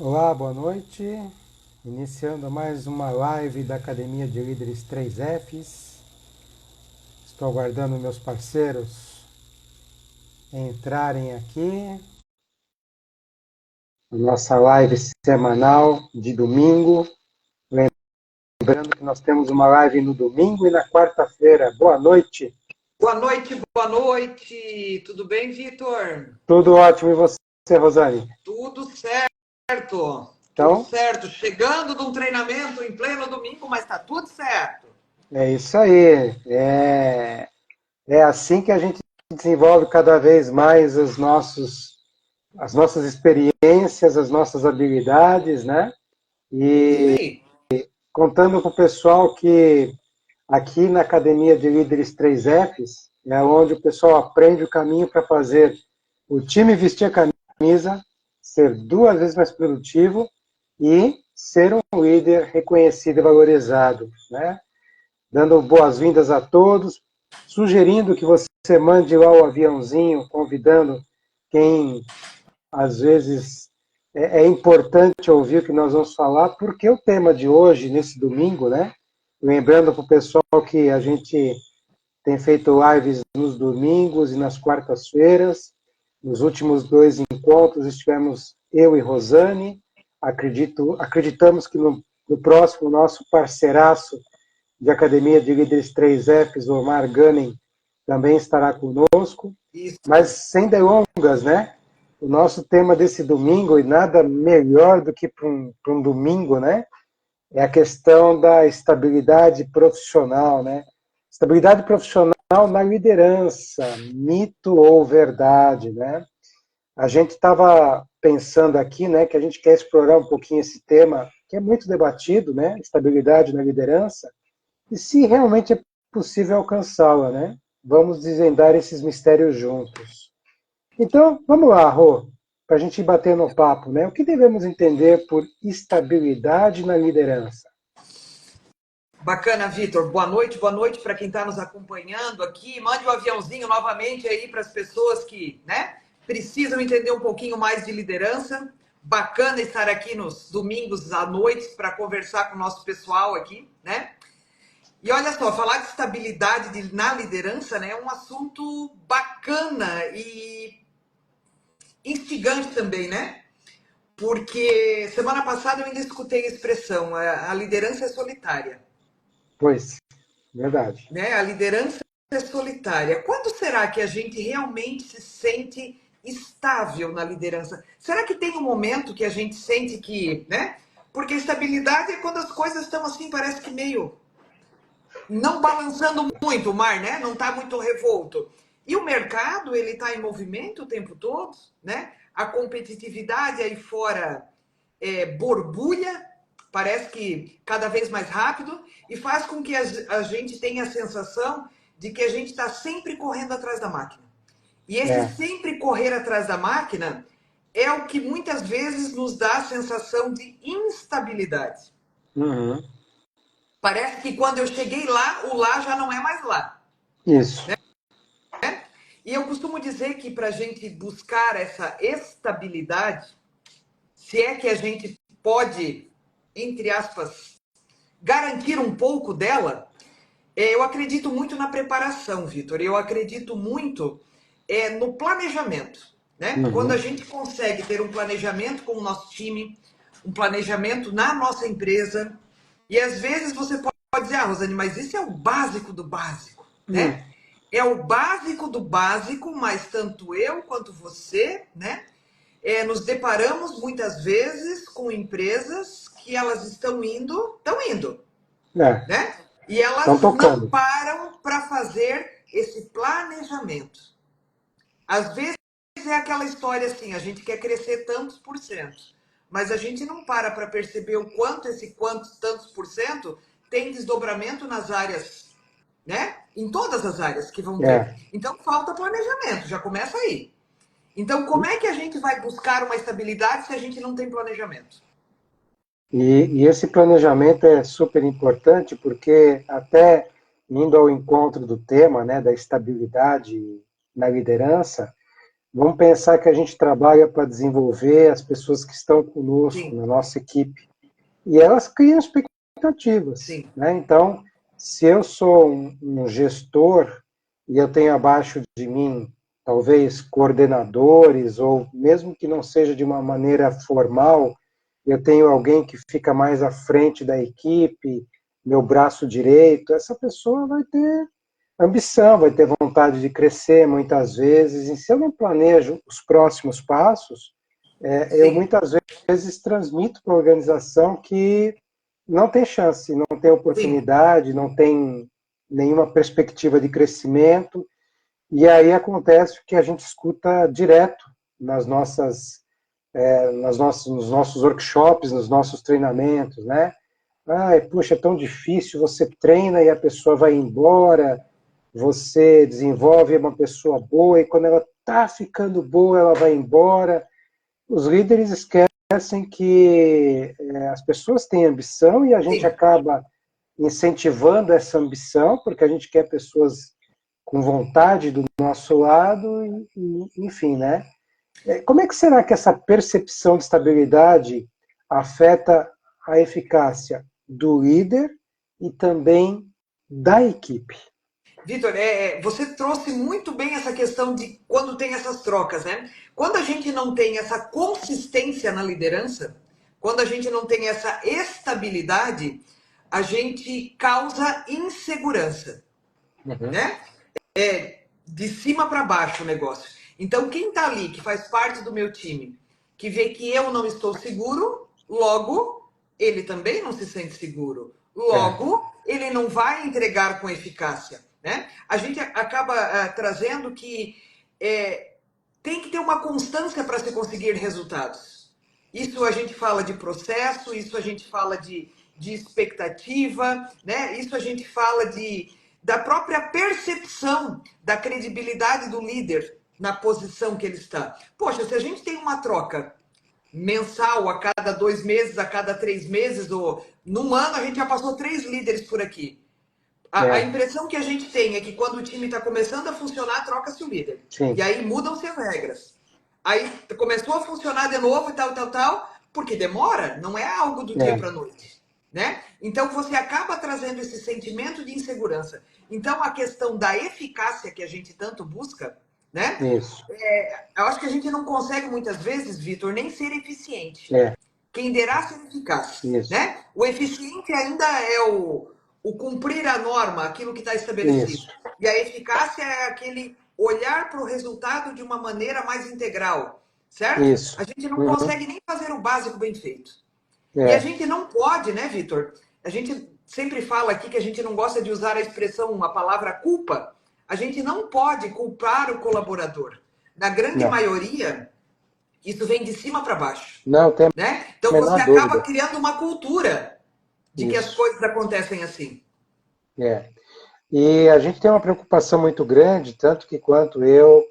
Olá, boa noite. Iniciando mais uma live da Academia de Líderes 3Fs. Estou aguardando meus parceiros entrarem aqui. Nossa live semanal de domingo. Lembrando que nós temos uma live no domingo e na quarta-feira. Boa noite. Boa noite, boa noite. Tudo bem, Vitor? Tudo ótimo. E você, Rosane? Tudo certo. Tudo Então, certo. Chegando de um treinamento em pleno domingo, mas tá tudo certo. é isso aí. É assim que a gente desenvolve cada vez mais as nossas experiências, as nossas habilidades, né? É isso E aí. contando com o pessoal que aqui na Academia de Líderes 3Fs é onde o pessoal aprende o caminho para fazer o time vestir a camisa, ser 2 vezes mais produtivo e ser um líder reconhecido e valorizado, né? Dando boas-vindas a todos, sugerindo que você mande lá o aviãozinho, convidando quem às vezes é importante ouvir o que nós vamos falar, porque o tema de hoje, nesse domingo, né? Lembrando para o pessoal que a gente tem feito lives nos domingos e nas quartas-feiras. Nos últimos 2 encontros estivemos eu e Rosane. Acreditamos que no próximo, nosso parceiraço de Academia de Líderes 3Fs, o Omar Gunning, também estará conosco. Mas Isso. sem delongas, né? O nosso tema desse domingo, e nada melhor do que para um domingo, né? É a questão da estabilidade profissional, né? Estabilidade profissional na liderança, mito ou verdade, né? A gente estava pensando aqui, né, que a gente quer explorar um pouquinho esse tema, que é muito debatido, né? Estabilidade na liderança, e se realmente é possível alcançá-la, né? Vamos desvendar esses mistérios juntos. Então, vamos lá, Rô, para a gente ir batendo no papo, né? O que devemos entender por estabilidade na liderança? Bacana, Vitor. Boa noite para quem está nos acompanhando aqui. Mande o aviãozinho novamente aí para as pessoas que, né, precisam entender um pouquinho mais de liderança. Bacana estar aqui nos domingos à noite para conversar com o nosso pessoal aqui, né? E olha só, falar de estabilidade na liderança, né, é um assunto bacana e instigante também, né? Porque semana passada eu ainda escutei a expressão, a liderança é solitária, Pois, verdade. né? A liderança é solitária. Quando será que a gente realmente se sente estável na liderança? Será que tem um momento que a gente sente que, né? Porque estabilidade é quando as coisas estão assim, parece que meio não balançando muito o mar, né? Não está muito revolto. E o mercado, ele está em movimento o tempo todo, né? A competitividade aí fora borbulha, parece que cada vez mais rápido, e faz com que a gente tenha a sensação de que a gente está sempre correndo atrás da máquina. E esse É. sempre correr atrás da máquina é o que muitas vezes nos dá a sensação de instabilidade. Uhum. Parece que quando eu cheguei lá, o lá já não é mais lá. Isso. E eu costumo dizer que para a gente buscar essa estabilidade, se é que a gente pode, entre aspas, garantir um pouco dela, eu acredito muito na preparação, Vitor. Eu acredito muito no planejamento. Né? Quando a Uhum. gente consegue ter um planejamento com o nosso time, um planejamento na nossa empresa, e às vezes você pode dizer, ah, Rosane, mas isso é o básico do básico, Hum. né? É o básico do básico, mas tanto eu quanto você, né? Nos deparamos muitas vezes com empresas que elas estão indo, É, né? E estão elas não tocando. param para fazer esse planejamento. Às vezes é aquela história assim, a gente quer crescer tantos por cento, mas a gente não para perceber o quanto esse quantos tantos por cento tem desdobramento nas áreas, né? Em todas as áreas que vão ter. É. Então falta planejamento, já começa aí. Então como é que a gente vai buscar uma estabilidade se a gente não tem planejamento? E esse planejamento é super importante porque até indo ao encontro do tema, né, da estabilidade na liderança, Vamos pensar que a gente trabalha para desenvolver as pessoas que estão conosco, Sim, na nossa equipe, e elas criam expectativas, sim, né? Então, se eu sou um gestor e eu tenho abaixo de mim, talvez, coordenadores, ou mesmo que não seja de uma maneira formal, eu tenho alguém que fica mais à frente da equipe, meu braço direito, essa pessoa vai ter ambição, vai ter vontade de crescer muitas vezes, e se eu não planejo os próximos passos, eu sim, muitas vezes transmito para a organização que não tem chance, não tem sim, oportunidade, não tem nenhuma perspectiva de crescimento, e aí acontece o que a gente escuta direto nas nossas, nos nossos workshops, nos nossos treinamentos, né? Ai, puxa, é tão difícil, você treina e a pessoa vai embora, você desenvolve uma pessoa boa e quando ela está ficando boa, ela vai embora. Os líderes esquecem que as pessoas têm ambição e a gente sim. acaba incentivando essa ambição, porque a gente quer pessoas com vontade do nosso lado, enfim, né? Como é que será que essa percepção de estabilidade afeta a eficácia do líder e também da equipe? Vitor, você trouxe muito bem essa questão de quando tem essas trocas, né? Quando a gente não tem essa consistência na liderança, quando a gente não tem essa estabilidade, a gente causa insegurança, Uhum. né? De cima para baixo o negócio. Então, quem está ali, que faz parte do meu time, que vê que eu não estou seguro, logo, ele também não se sente seguro. É, Logo, ele não vai entregar com eficácia. Né? A gente acaba trazendo que tem que ter uma constância para se conseguir resultados. Isso a gente fala de processo, isso a gente fala de expectativa, né? Isso a gente fala da própria percepção da credibilidade do líder na posição que ele está. Poxa, se a gente tem uma troca mensal a cada 2 meses, a cada 3 meses, ou num ano a gente já passou 3 líderes por aqui. A é, impressão que a gente tem é que quando o time está começando a funcionar, troca-se o líder. E sim, aí mudam-se as regras. Aí começou a funcionar de novo e tal, tal, tal, porque demora, não é algo do dia é, para a noite. Né? Então você acaba trazendo esse sentimento de insegurança. Então a questão da eficácia que a gente tanto busca, né? isso, Eu acho que a gente não consegue muitas vezes, Vitor, nem ser eficiente. é, Quem dirá ser eficaz, isso, né? O eficiente ainda é o cumprir a norma, aquilo que está estabelecido. isso, E a eficácia é aquele olhar para o resultado de uma maneira mais integral, certo? isso, A gente não uhum, consegue nem fazer o básico bem feito. E a é, gente não pode, né, Vitor? A gente sempre fala aqui que a gente não gosta de usar a expressão, a palavra culpa. A gente não pode culpar o colaborador. Na grande não, maioria, isso vem de cima para baixo. não tem Né? a Então você menor acaba dúvida, criando uma cultura de que as isso, coisas acontecem assim. é. E a gente tem uma preocupação muito grande, tanto que quando eu,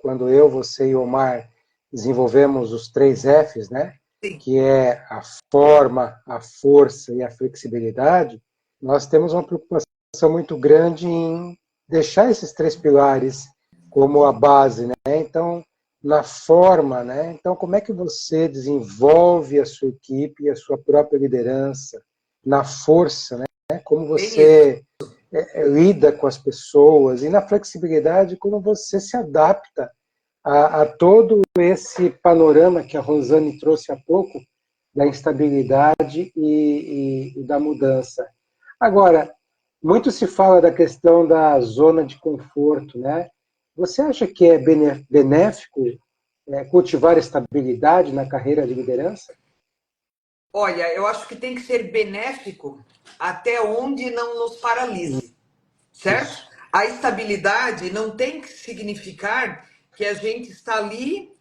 você e o Omar desenvolvemos os 3 Fs, né? Sim, Que é a forma, a força e a flexibilidade, nós temos uma preocupação muito grande em deixar esses 3 pilares como a base, né? Então, na forma, né? Então, como é que você desenvolve a sua equipe e a sua própria liderança? Na força, né? Como bem isso. você lida com as pessoas e na flexibilidade como você se adapta a todo esse panorama que a Rosane trouxe há pouco da instabilidade e da mudança. Agora, muito se fala da questão da zona de conforto, né? Você acha que é benéfico cultivar estabilidade na carreira de liderança? Olha, eu acho que tem que ser benéfico até onde não nos paralise, certo? Isso, A estabilidade não tem que significar que a gente está ali,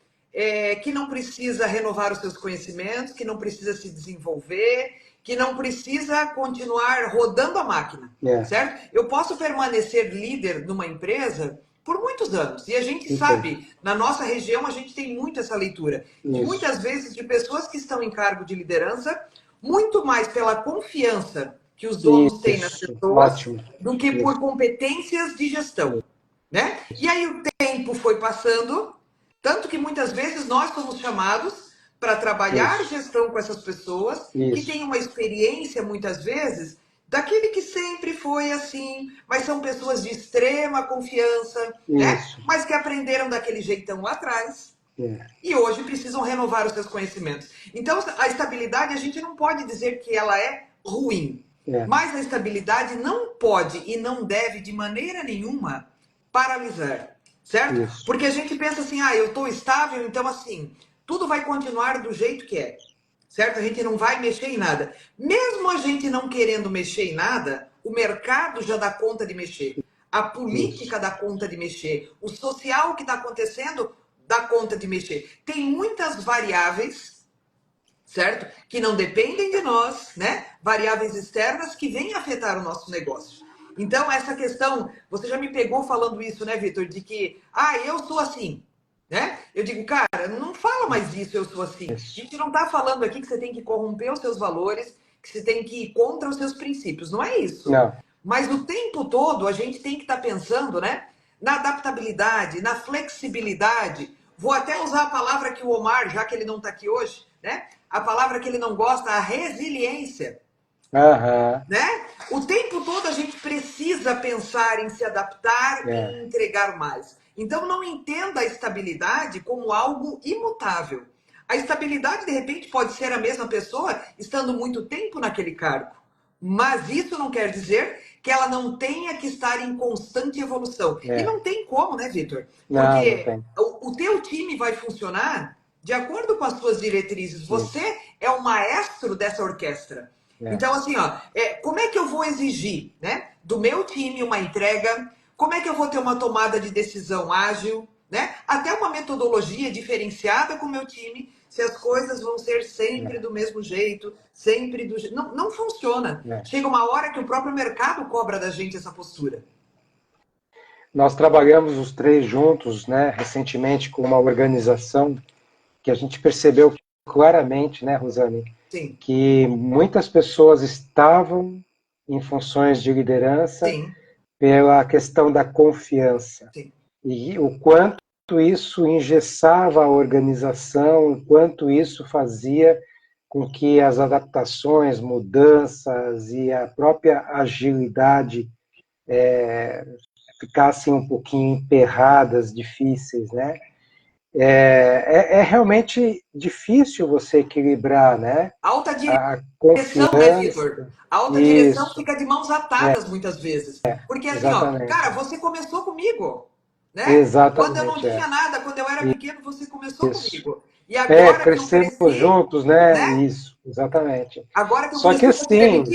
que não precisa renovar os seus conhecimentos, que não precisa se desenvolver, que não precisa continuar rodando a máquina, é, certo? Eu posso permanecer líder numa empresa por muitos anos. E a gente perfeito. sabe, na nossa região, a gente tem muito essa leitura, de Isso, muitas vezes de pessoas que estão em cargo de liderança, muito mais pela confiança que os donos têm nas isso, pessoas ótimo. do que por Isso, competências de gestão, né? E aí o tempo foi passando Tanto que muitas vezes nós somos chamados para trabalhar Isso, gestão com essas pessoas que isso, têm uma experiência, muitas vezes, daquele que sempre foi assim, mas são pessoas de extrema confiança, né? isso. Mas que aprenderam daquele jeitão lá atrás É, e hoje precisam renovar os seus conhecimentos. Então, a estabilidade, a gente não pode dizer que ela é ruim, é, mas a estabilidade não pode e não deve, de maneira nenhuma, paralisar, certo? isso. Porque a gente pensa assim, eu estou estável, então assim, tudo vai continuar do jeito que é, certo? A gente não vai mexer em nada. Mesmo a gente não querendo mexer em nada, o mercado já dá conta de mexer. A Isso. política dá conta de mexer. O social que está acontecendo dá conta de mexer. Tem muitas variáveis, certo? Que não dependem de nós, né? Variáveis externas que vêm afetar o nosso negócio. Então, essa questão, você já me pegou falando isso, né, Vitor? De que, eu sou assim, né? Eu digo, cara, não fala mais isso, eu sou assim. A Isso. gente não está falando aqui que você tem que corromper os seus valores, que você tem que ir contra os seus princípios. Não é isso. Não, Mas o tempo todo a gente tem que estar pensando, né? Na adaptabilidade, na flexibilidade. Vou até usar a palavra que o Omar, já que ele não está aqui hoje, né? A palavra que ele não gosta, a resiliência, aham, né? O tempo todo a gente precisa pensar em se adaptar e é, em entregar mais. Então não entenda a estabilidade como algo imutável. A estabilidade, de repente, pode ser a mesma pessoa estando muito tempo naquele cargo. Mas isso não quer dizer que ela não tenha que estar em constante evolução. E é. não tem como, né, Vitor? Não, não Porque tem. o teu time vai funcionar de acordo com as suas diretrizes. Isso. Você é o maestro dessa orquestra. É, Então, assim, como é que eu vou exigir, né, do meu time uma entrega? Como é que eu vou ter uma tomada de decisão ágil, né? Até uma metodologia diferenciada com o meu time, se as coisas vão ser sempre é, do mesmo jeito, sempre do jeito. Não, não funciona. é. Chega uma hora que o próprio mercado cobra da gente essa postura. Nós trabalhamos os três juntos, né, recentemente com uma organização que a gente percebeu claramente, né, Rosane, Sim, que muitas pessoas estavam em funções de liderança sim, pela questão da confiança. sim. E o quanto isso engessava a organização, o quanto isso fazia com que as adaptações, mudanças e a própria agilidade ficassem um pouquinho emperradas, difíceis, né? É realmente difícil você equilibrar, né? Alta A direção, né, confiança, Vitor? A alta direção isso, fica de mãos atadas muitas vezes. Porque assim, exatamente, cara, você começou comigo, né? Quando eu não exatamente, tinha nada, quando eu era pequeno, você começou isso. comigo. E agora que eu Crescemos cresci, juntos, né? né? Isso, exatamente. Agora que eu Só que cresci, eu vou te assim,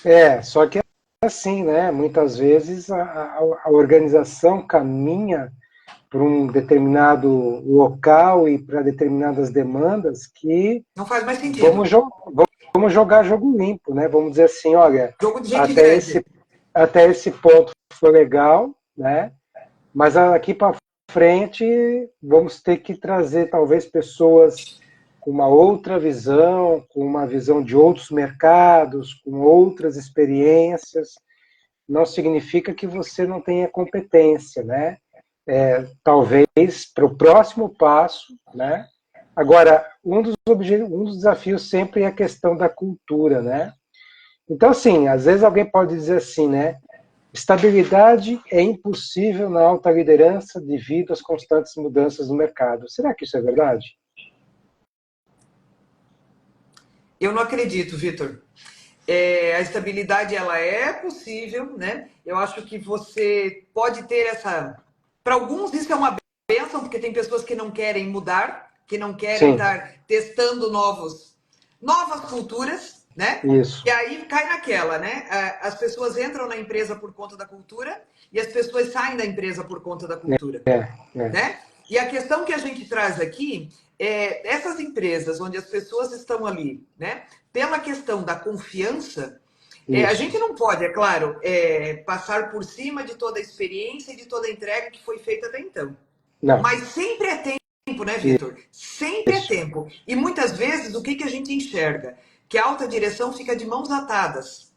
demitir? só que assim, né? Muitas vezes a organização caminha para um determinado local e para determinadas demandas que Não faz mais vamos, sentido. jo vamos jogar jogo limpo, né? Vamos dizer assim, olha, Jogo de gente até grande. esse, até esse ponto foi legal, né? Mas aqui para frente vamos ter que trazer talvez pessoas com uma outra visão, com uma visão de outros mercados, com outras experiências. Não significa que você não tenha competência, né? Talvez para o próximo passo, né? Agora, um dos desafios sempre é a questão da cultura, né? Então, assim, às vezes alguém pode dizer assim, né? Estabilidade é impossível na alta liderança devido às constantes mudanças no mercado. Será que isso é verdade? Eu não acredito, Vitor. A estabilidade ela é possível, né? Eu acho que você pode ter essa. Para alguns isso é uma bênção, porque tem pessoas que não querem mudar, que não querem Sim, estar testando novas culturas, né? isso. E aí cai naquela, né? As pessoas entram na empresa por conta da cultura e as pessoas saem da empresa por conta da cultura, É, né? E a questão que a gente traz aqui é essas empresas onde as pessoas estão ali, né? Pela questão da confiança, a isso. gente não pode, é claro, passar por cima de toda a experiência e de toda a entrega que foi feita até então. Não, Mas sempre é tempo, né, Vitor? Sempre é isso. tempo. E muitas vezes o que a gente enxerga? Que a alta direção fica de mãos atadas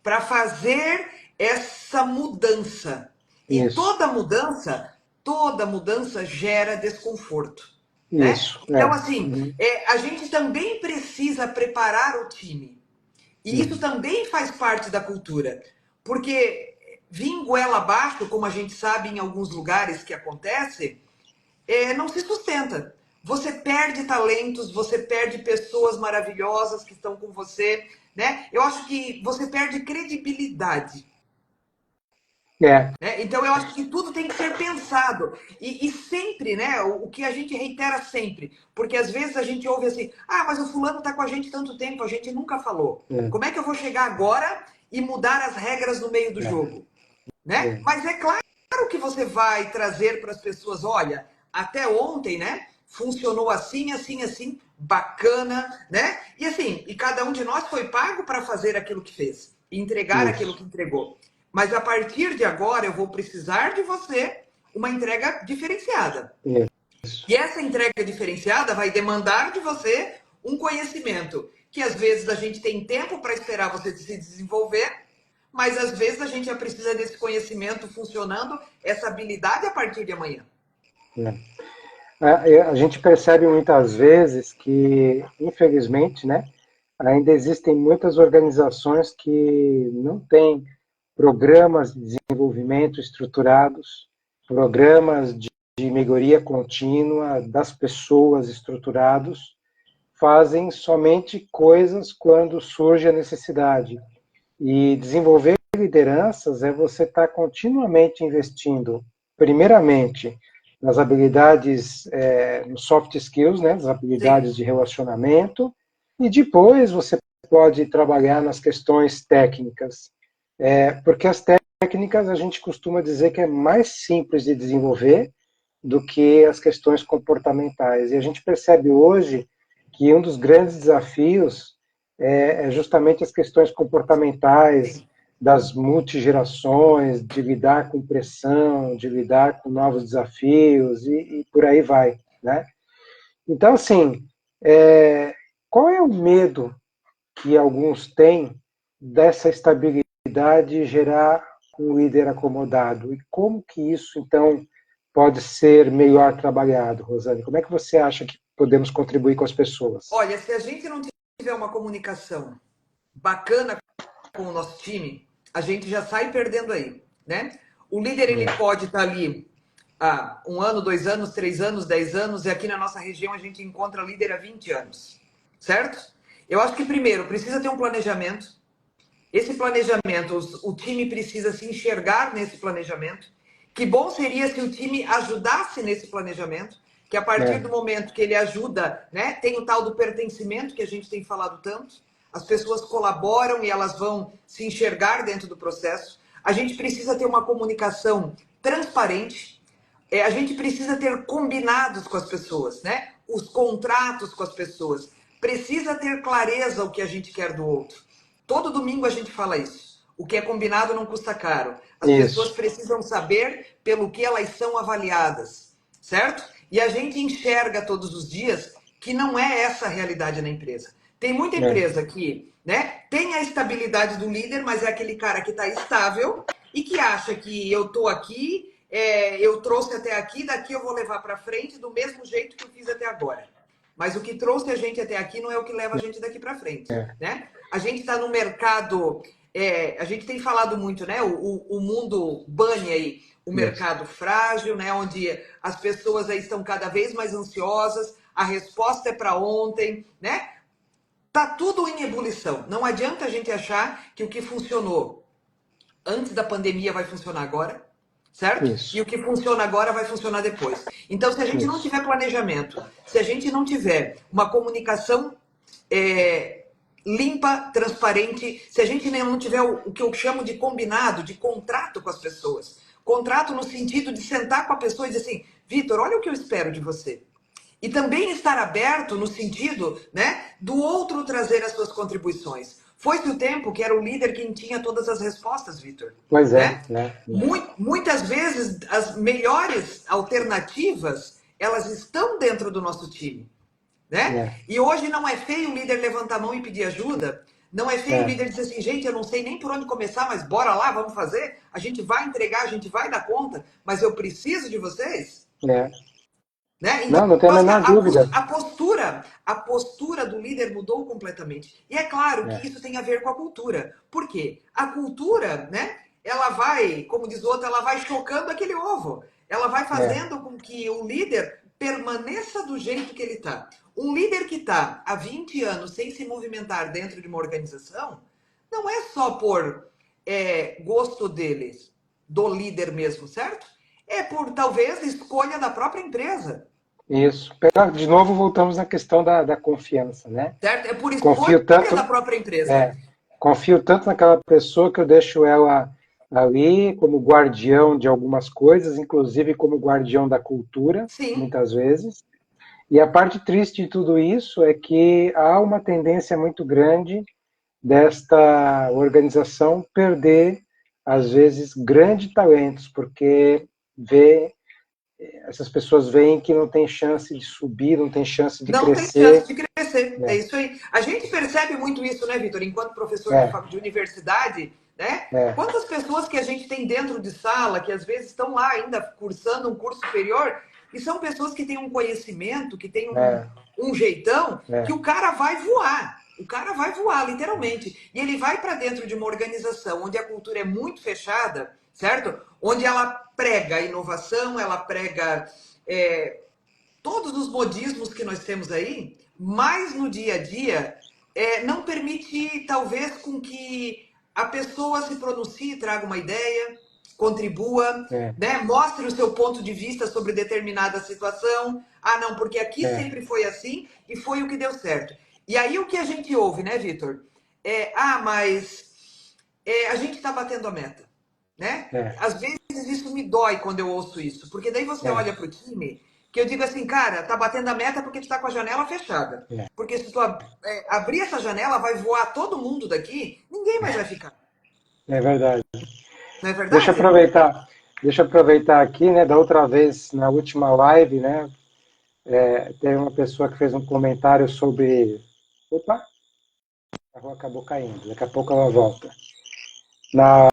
para fazer essa mudança. E Isso. toda mudança toda mudança gera desconforto. Né? Isso. Então, assim, a gente também precisa preparar o time. E isso também faz parte da cultura. Porque vir goela abaixo, como a gente sabe em alguns lugares que acontece, não se sustenta. Você perde talentos, você perde pessoas maravilhosas que estão com você, né? Eu acho que você perde credibilidade. Então, eu acho que tudo tem que ser pensado. E sempre, né? O que a gente reitera sempre. Porque às vezes a gente ouve assim, ah, mas o fulano está com a gente tanto tempo, a gente nunca falou. Como é que eu vou chegar agora e mudar as regras no meio do jogo? Né? Mas é claro que você vai trazer para as pessoas, olha, até ontem, né? Funcionou assim, assim, assim, bacana, né? E assim, e cada um de nós foi pago para fazer aquilo que fez, entregar aquilo que entregou. Mas a partir de agora eu vou precisar de você uma entrega diferenciada. E essa entrega diferenciada vai demandar de você um conhecimento que às vezes a gente tem tempo para esperar você se desenvolver, mas às vezes a gente já precisa desse conhecimento funcionando, essa habilidade a partir de amanhã. A gente percebe muitas vezes que, infelizmente, né, ainda existem muitas organizações que não têm programas de desenvolvimento estruturados, programas de melhoria contínua das pessoas estruturados, fazem somente coisas quando surge a necessidade. E desenvolver lideranças é você estar continuamente investindo, primeiramente, nas habilidades, nos soft skills, né, nas habilidades de relacionamento, e depois você pode trabalhar nas questões técnicas. Porque as técnicas a gente costuma dizer que é mais simples de desenvolver do que as questões comportamentais. E a gente percebe hoje que um dos grandes desafios é justamente as questões comportamentais, das multigerações, de lidar com pressão, de lidar com novos desafios e por aí vai, né? Então, assim, qual é o medo que alguns têm dessa estabilidade gerar um líder acomodado? E como que isso, então, pode ser melhor trabalhado, Rosane? Como é que você acha que podemos contribuir com as pessoas? Olha, se a gente não tiver uma comunicação bacana com o nosso time, a gente já sai perdendo aí, né? O líder, ele pode estar ali há 1 ano, 2 anos, 3 anos, 10 anos, e aqui na nossa região a gente encontra líder há 20 anos, certo? Eu acho que, primeiro, precisa ter um planejamento. Esse planejamento, o time precisa se enxergar nesse planejamento. Que bom seria se o time ajudasse nesse planejamento, que a partir do momento que ele ajuda, né, tem o tal do pertencimento que a gente tem falado tanto, as pessoas colaboram e elas vão se enxergar dentro do processo. A gente precisa ter uma comunicação transparente, a gente precisa ter combinados com as pessoas, né? Os contratos com as pessoas. Precisa ter clareza o que a gente quer do outro. Todo domingo a gente fala isso. O que é combinado não custa caro. As pessoas precisam saber pelo que elas são avaliadas, certo? E a gente enxerga todos os dias que não é essa a realidade na empresa. Tem muita empresa que, né, tem a estabilidade do líder, mas é aquele cara que está estável e que acha que eu estou aqui, eu trouxe até aqui, daqui eu vou levar para frente do mesmo jeito que eu fiz até agora. Mas o que trouxe a gente até aqui não é o que leva a gente daqui para frente, né? A gente está no mercado, a gente tem falado muito, né? O mundo bunny aí, o mercado frágil, né? Onde as pessoas aí estão cada vez mais ansiosas, a resposta é para ontem, né? Tá tudo em ebulição. Não adianta a gente achar que o que funcionou antes da pandemia vai funcionar agora, certo? E o que funciona agora vai funcionar depois. Então, se a gente não tiver planejamento, se a gente não tiver uma comunicação limpa, transparente, se a gente não tiver o que eu chamo de combinado, de contrato com as pessoas, contrato no sentido de sentar com a pessoa e dizer assim, Vitor, olha o que eu espero de você. E também estar aberto no sentido, né, do outro trazer as suas contribuições. Foi-se o tempo que era o líder quem tinha todas as respostas, Vitor. Pois né? né? Muitas vezes as melhores alternativas, elas estão dentro do nosso time. Né? E hoje não é feio o líder levantar a mão e pedir ajuda, Não é feio o líder dizer assim, gente, eu não sei nem por onde começar, mas bora lá, vamos fazer. A gente vai entregar, a gente vai dar conta, mas eu preciso de vocês. É. Né? Então, Não, não tem a acho que menor dúvida. a postura do líder mudou completamente. E é claro que É. isso tem a ver com a cultura. Por quê? A cultura, né? Ela vai, como diz o outro, ela vai chocando aquele ovo. Ela vai fazendo com que o líder permaneça do jeito que ele está. Um líder que está há 20 anos sem se movimentar dentro de uma organização, não é só por gosto deles, do líder mesmo, certo? É por talvez escolha da própria empresa. Isso. De novo, voltamos na questão da confiança, né? Certo? É por escolha Confio tanto, da própria empresa. confio tanto naquela pessoa que eu deixo ela ali como guardião de algumas coisas, inclusive como guardião da cultura, Sim. muitas vezes. E a parte triste de tudo isso é que há uma tendência muito grande desta organização perder, às vezes, grandes talentos, porque essas pessoas veem que não tem chance de subir, não tem chance de Não tem chance crescer. de crescer. É isso aí. A gente percebe muito isso, né, Vitor? Enquanto professor É, de universidade, né? é, Quantas pessoas que a gente tem dentro de sala, que às vezes estão lá ainda cursando um curso superior, e são pessoas que têm um conhecimento, que têm é, um jeitão, que é, o cara vai voar. O cara vai voar, literalmente. E ele vai para dentro de uma organização onde a cultura é muito fechada, certo? Onde ela prega a inovação, ela prega todos os modismos que nós temos aí, mas no dia a dia, não permite, talvez, com que a pessoa se pronuncie, traga uma ideia, contribua, é, né? Mostre o seu ponto de vista sobre determinada situação. Ah, não, porque aqui é, sempre foi assim e foi o que deu certo. E aí o que a gente ouve, né, Vitor? Mas a gente está batendo a meta, né? é, Às vezes isso me dói quando eu ouço isso, porque daí você é, olha para o time que eu digo assim, cara, tá batendo a meta porque tu tá com a janela fechada. é, Porque se tu abrir essa janela, vai voar todo mundo daqui, ninguém mais vai ficar. é verdade. Não é Deixa eu verdade? aproveitar, deixa eu aproveitar aqui, né, da outra vez, na última live, né, teve uma pessoa que fez um comentário sobre... Opa, a rua acabou caindo, daqui a pouco ela volta. Na,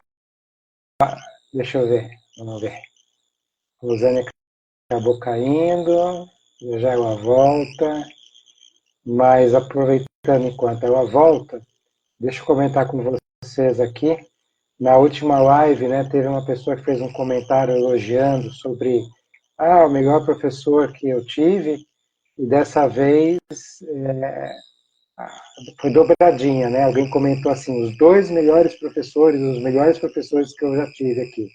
deixa eu ver, vamos ver. Rosane acabou caindo, já ela volta, mas aproveitando enquanto ela volta, deixa eu comentar com vocês aqui. Na última live, né, teve uma pessoa que fez um comentário elogiando sobre o melhor professor que eu tive, e dessa vez foi dobradinha, né? Alguém comentou assim, os dois melhores professores, os melhores professores que eu já tive aqui.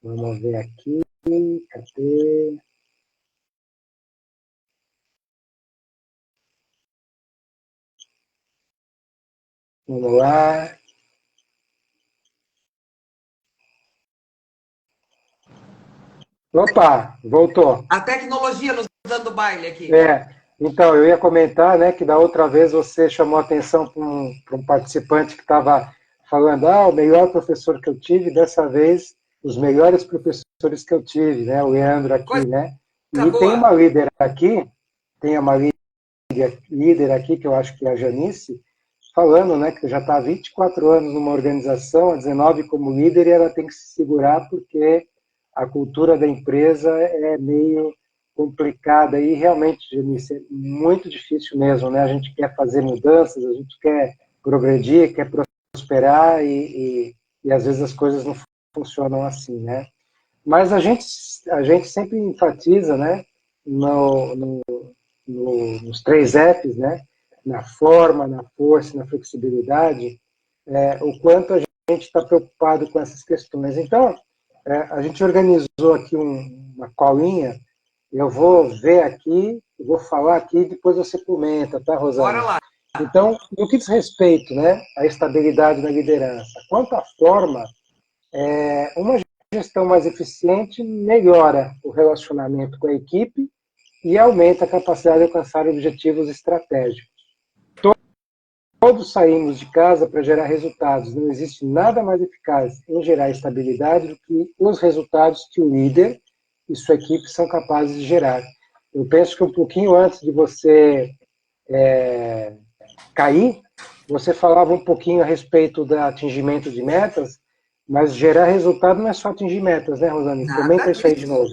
Vamos ver aqui, cadê? Vamos lá. Opa, voltou. A tecnologia nos dando baile aqui. É, então, eu ia comentar, né, que da outra vez você chamou a atenção para um participante que estava falando, o melhor professor que eu tive, dessa vez, os melhores professores que eu tive, né, o Leandro aqui, Coisa né, e tem uma boa. líder aqui, tem uma líder aqui, que eu acho que é a Janice, falando, né, que já está há 24 anos numa organização, há 19 como líder, e ela tem que se segurar porque a cultura da empresa é meio complicada e realmente, Janice, é muito difícil mesmo, né? A gente quer fazer mudanças, a gente quer progredir, quer prosperar e às vezes as coisas não funcionam assim, né? Mas a gente sempre enfatiza, né, no, no, nos três Fs, né, na forma, na força, na flexibilidade, o quanto a gente está preocupado com essas questões. Então, a gente organizou aqui uma colinha, eu vou ver aqui, eu vou falar aqui, e depois você comenta, tá, Bora Rosane? lá. Então, no que diz respeito, né, à estabilidade na liderança, quanto à forma, uma gestão mais eficiente melhora o relacionamento com a equipe e aumenta a capacidade de alcançar objetivos estratégicos. Todos saímos de casa para gerar resultados. Não existe nada mais eficaz em gerar estabilidade do que os resultados que o líder e sua equipe são capazes de gerar. Eu penso que um pouquinho antes de você cair, você falava um pouquinho a respeito do atingimento de metas, mas gerar resultado não é só atingir metas, né, Rosane? Nada Comenta isso aí de disso. novo.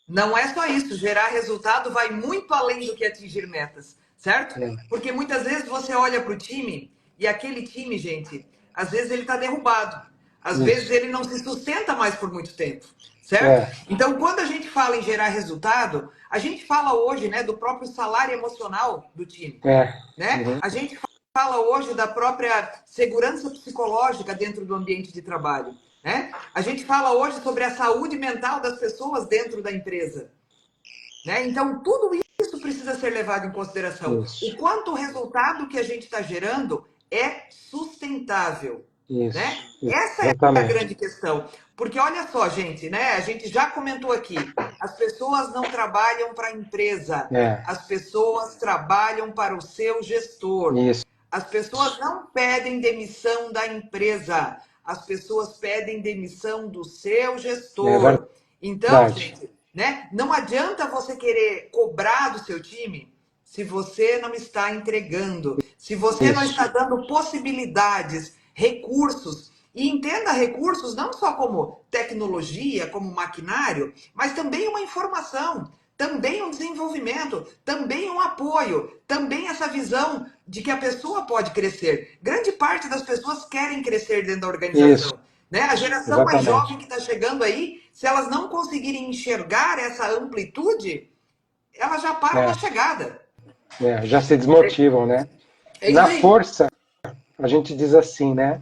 Não é só isso, gerar resultado vai muito além do que atingir metas, certo? É, Porque muitas vezes você olha para o time e aquele time, gente, às vezes ele está derrubado, às vezes isso. ele não se sustenta mais por muito tempo, certo? É, Então, quando a gente fala em gerar resultado, a gente fala hoje, né, do próprio salário emocional do time, é. né? Uhum. A gente fala hoje da própria segurança psicológica dentro do ambiente de trabalho, né? A gente fala hoje sobre a saúde mental das pessoas dentro da empresa, né? Então, tudo isso precisa ser levado em consideração. O Isso. quanto o resultado que a gente está gerando é sustentável, Isso. né? Essa é a Exatamente. grande questão. Porque olha só, gente, né? A gente já comentou aqui, as pessoas não trabalham para a empresa, É, as pessoas trabalham para o seu gestor. isso. As pessoas não pedem demissão da empresa, as pessoas pedem demissão do seu É gestor. Então, verdade. gente, né? Não adianta você querer cobrar do seu time se você não está entregando, se você não Isso. está dando possibilidades, recursos. E entenda recursos não só como tecnologia, como maquinário, mas também uma informação, também um desenvolvimento, também um apoio, também essa visão de que a pessoa pode crescer. Grande parte das pessoas querem crescer dentro da Isso. organização. Né? A geração mais Exatamente. jovem que está chegando aí, se elas não conseguirem enxergar essa amplitude, elas já param na É, chegada. já se desmotivam, né? É Na isso aí. força, a gente diz assim, né?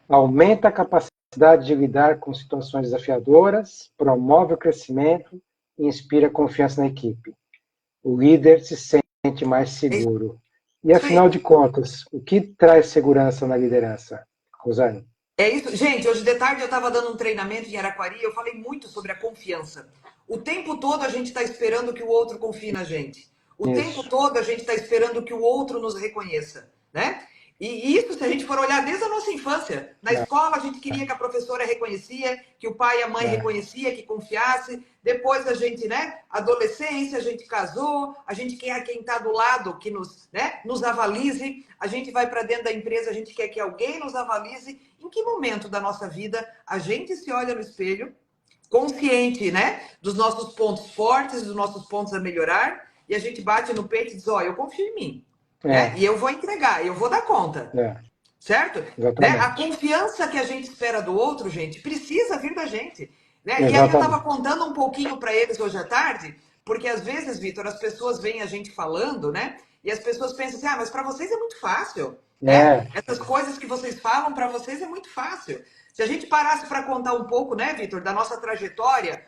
Aumenta a capacidade de lidar com situações desafiadoras, promove o crescimento e inspira confiança na equipe. O líder se sente mais É seguro. E isso aí. afinal de contas, o que traz segurança na liderança, Rosane? É isso. Gente, hoje de tarde eu estava dando um treinamento em Araquari e eu falei muito sobre a confiança. O tempo todo a gente está esperando que o outro confie na gente. O tempo Isso. todo a gente está esperando que o outro nos reconheça, né? E isso, se a gente for olhar desde a nossa infância, na É, escola a gente queria que a professora reconhecia, que o pai e a mãe é, reconhecia, que confiasse. Depois a gente, né, adolescência, a gente casou, a gente quer quem está do lado que nos, né, nos avalize. A gente vai para dentro da empresa, a gente quer que alguém nos avalize. Em que momento da nossa vida a gente se olha no espelho, consciente, né, dos nossos pontos fortes, dos nossos pontos a melhorar, e a gente bate no peito e diz, ó, eu confio em mim, né? é, E eu vou entregar, eu vou dar conta, é, certo? Né? A exatamente. confiança que a gente espera do outro, gente, precisa vir da gente, né? E aí eu estava Exatamente. contando um pouquinho para eles hoje à tarde, porque às vezes, Vitor, as pessoas veem a gente falando, né? E as pessoas pensam assim, ah, mas para vocês é muito fácil, né? É, Essas coisas que vocês falam para vocês é muito fácil. Se a gente parasse para contar um pouco, né, Vitor, da nossa trajetória, sim.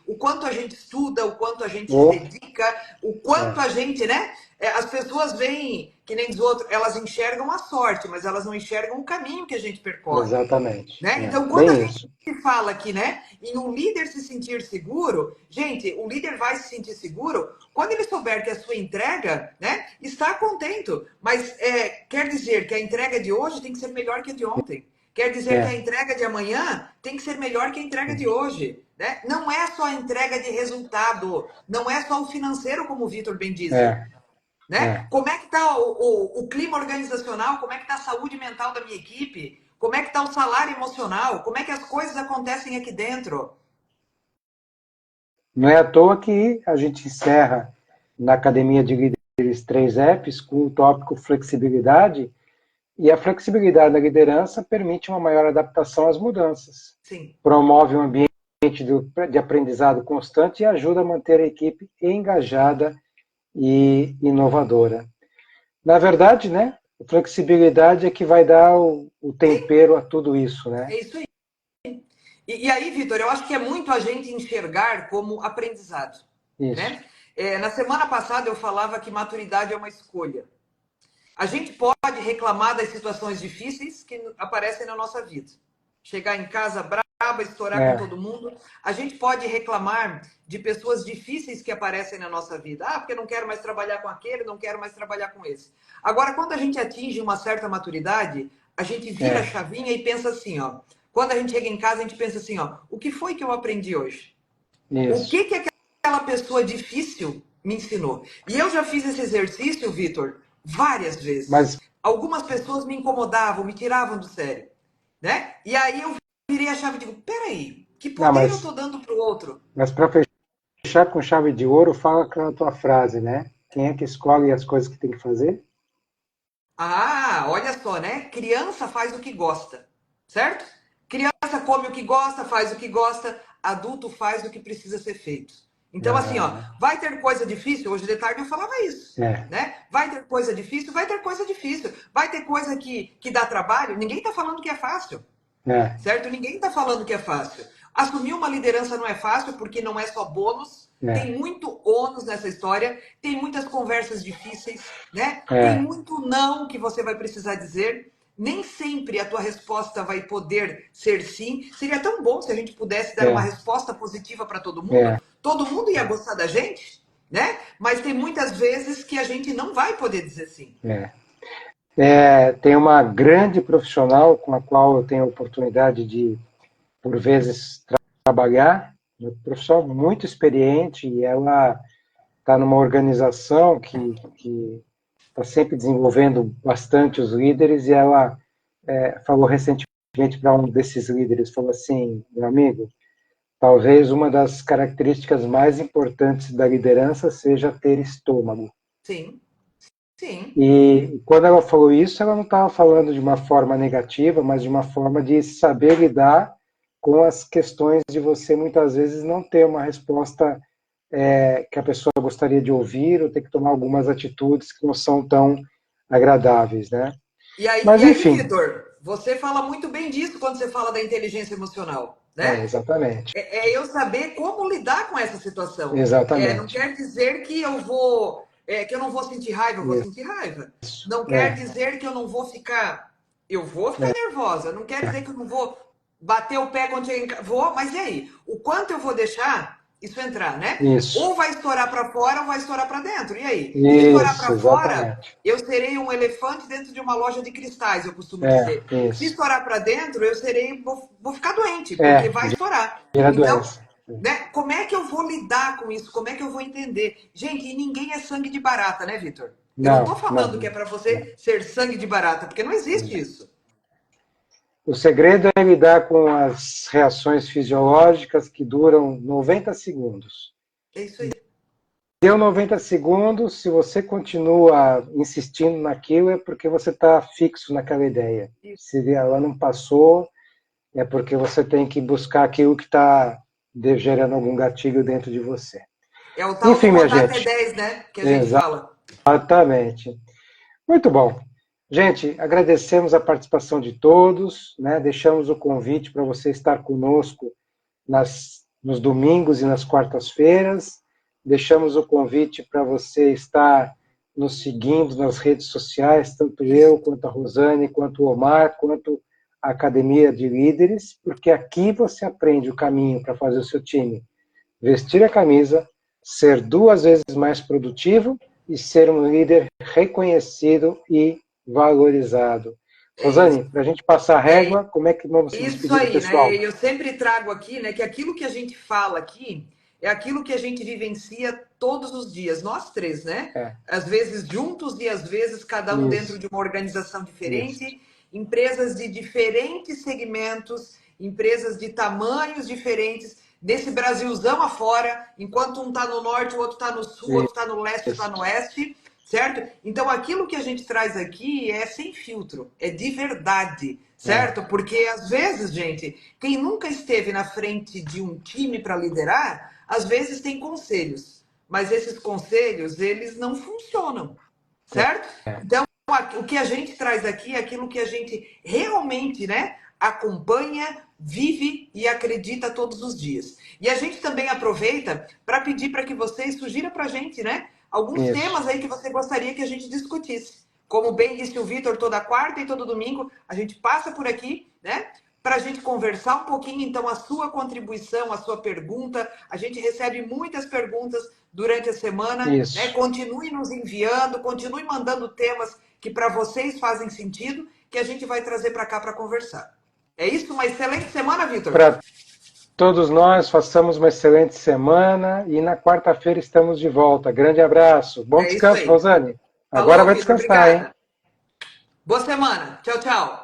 o quanto a gente estuda, o quanto a gente se Oh, dedica, o quanto é, a gente, né? As pessoas veem, que nem diz o outro, elas enxergam a sorte, mas elas não enxergam o caminho que a gente percorre. exatamente. Né? É, Então, quando a bem gente isso. fala aqui, né, em um líder se sentir seguro, gente, o líder vai se sentir seguro quando ele souber que a sua entrega, né, está contento. Mas quer dizer que a entrega de hoje tem que ser melhor que a de ontem. Quer dizer que a É, entrega de amanhã tem que ser melhor que a entrega de hoje. Né? Não é só a entrega de resultado, não é só o financeiro, como o Vitor bem disse. é, Né? é. Como é que está o clima organizacional? Como é que está a saúde mental da minha equipe? Como é que está o salário emocional? Como é que as coisas acontecem aqui dentro? Não é à toa que a gente encerra na Academia de Líderes 3 Apps com o tópico flexibilidade, e a flexibilidade na liderança permite uma maior adaptação às mudanças, Sim. promove um ambiente de aprendizado constante e ajuda a manter a equipe engajada e inovadora. Na verdade, né, flexibilidade é que vai dar o tempero a tudo isso, né? É isso aí. E aí, Vitor, eu acho que é muito a gente enxergar como aprendizado. Isso. Né? Na semana passada eu falava que maturidade é uma escolha. A gente pode reclamar das situações difíceis que aparecem na nossa vida. Chegar em casa braba, estourar com É, todo mundo. A gente pode reclamar de pessoas difíceis que aparecem na nossa vida. Ah, porque não quero mais trabalhar com aquele, não quero mais trabalhar com esse. Agora, quando a gente atinge uma certa maturidade, a gente vira a é, chavinha e pensa assim, ó. Quando a gente chega em casa, a gente pensa assim, ó. O que foi que eu aprendi hoje? O isso. que aquela pessoa difícil me ensinou? E eu já fiz esse exercício, Vitor, várias vezes. Mas algumas pessoas me incomodavam, me tiravam do sério, né? E aí eu virei a chave e digo, peraí, que Não, poder eu estou dando para o outro? mas para fechar com chave de ouro, fala aquela tua frase, né? Quem é que escolhe as coisas que tem que fazer? Ah, olha só, né? Criança faz o que gosta, certo? Criança come o que gosta, faz o que gosta, adulto faz o que precisa ser feito. Então, assim, ó, Ah, vai ter coisa difícil? Hoje de tarde eu falava isso, é, né? Vai ter coisa difícil? Vai ter coisa difícil. Vai ter coisa que dá trabalho? Ninguém tá falando que é fácil. é, Certo? Ninguém está falando que é fácil. Assumir uma liderança não é fácil, porque não é só bônus, é, tem muito ônus nessa história, tem muitas conversas difíceis, né? Tem é, muito não que você vai precisar dizer. Nem sempre a tua resposta vai poder ser sim. Seria tão bom se a gente pudesse dar uma é, resposta positiva para todo mundo. é, Todo mundo ia gostar da gente, né? Mas tem muitas vezes que a gente não vai poder dizer sim. é. Tem uma grande profissional com a qual eu tenho a oportunidade de, por vezes, trabalhar, uma profissional muito experiente, e ela está numa organização que está sempre desenvolvendo bastante os líderes, e ela falou recentemente para um desses líderes, falou assim, meu amigo, talvez uma das características mais importantes da liderança seja ter estômago. Sim, sim. E quando ela falou isso, ela não estava falando de uma forma negativa, mas de uma forma de saber lidar com as questões de você muitas vezes não ter uma resposta que a pessoa gostaria de ouvir, ou ter que tomar algumas atitudes que não são tão agradáveis, né? E Mas aí, enfim, Vitor, você fala muito bem disso quando você fala da inteligência emocional, né? exatamente, É eu saber como lidar com essa situação. Não exatamente, quer dizer que que eu não vou sentir raiva, eu vou isso, sentir raiva. Não quer é, dizer que eu vou ficar nervosa. Não quer dizer que eu não vou bater o pé quando chegar em casa. Vou, mas e aí? O quanto eu vou deixar isso entrar, né? isso, Ou vai estourar para fora ou vai estourar para dentro. E aí? Se estourar isso, para fora, exatamente, eu serei um elefante dentro de uma loja de cristais, eu costumo dizer. Se isso, estourar para dentro, vou ficar doente, porque vai estourar. vira Então, doença. né, como é que eu vou lidar com isso? Como é que eu vou entender? Gente, e ninguém é sangue de barata, né, Vitor? Eu não estou Não, falando que é não, para não. você ser sangue de barata, porque não existe isso. O segredo é lidar com as reações fisiológicas que duram 90 segundos. É isso aí. Deu 90 segundos, se você continua insistindo naquilo, é porque você está fixo naquela ideia. Se ela não passou, é porque você tem que buscar aquilo que está gerando algum gatilho dentro de você. É o tal do Enfim, minha contar até gente, 10, né? Que a gente fala. exatamente. Muito bom. Gente, agradecemos a participação de todos, né? Deixamos o convite para você estar conosco nos domingos e nas quartas-feiras. Deixamos o convite para você estar nos seguindo nas redes sociais, tanto Isso. eu, quanto a Rosane, quanto o Omar, quanto a Academia de Líderes, porque aqui você aprende o caminho para fazer o seu time vestir a camisa, ser 2 vezes mais produtivo e ser um líder reconhecido e valorizado. É isso. Rosane, para a gente passar a É régua, como é que vamos se isso despedir do aí, né? pessoal? Eu sempre trago aqui, né, que aquilo que a gente fala aqui é aquilo que a gente vivencia todos os dias, nós três, né? É, Às vezes juntos e às vezes cada um dentro isso, de uma organização isso, diferente, empresas de diferentes segmentos, empresas de tamanhos diferentes, nesse Brasilzão afora, enquanto um está no norte, o outro está no sul, o outro está no leste, está no isso. oeste, certo? Então aquilo que a gente traz aqui é sem filtro, é de verdade, É, certo? Porque às vezes, gente, quem nunca esteve na frente de um time para liderar, às vezes tem conselhos, mas esses conselhos, eles não funcionam, certo? Então, o que a gente traz aqui é aquilo que a gente realmente, né, acompanha, vive e acredita todos os dias. E a gente também aproveita para pedir para que vocês sugiram para a gente, né, alguns isso. temas aí que você gostaria que a gente discutisse. Como bem disse o Vitor, toda quarta e todo domingo a gente passa por aqui, né? Para a gente conversar um pouquinho, então, a sua contribuição, a sua pergunta. A gente recebe muitas perguntas durante a semana, né? Isso. Continue nos enviando, continue mandando temas que para vocês fazem sentido, que a gente vai trazer para cá para conversar. É isso? Uma excelente semana, Vitor? Para todos nós, façamos uma excelente semana e na quarta-feira estamos de volta. Grande abraço. Bom É isso descanso, aí. Rosane. Agora Falou, vai Vitor. descansar, hein? Obrigada. Boa semana. Tchau, tchau.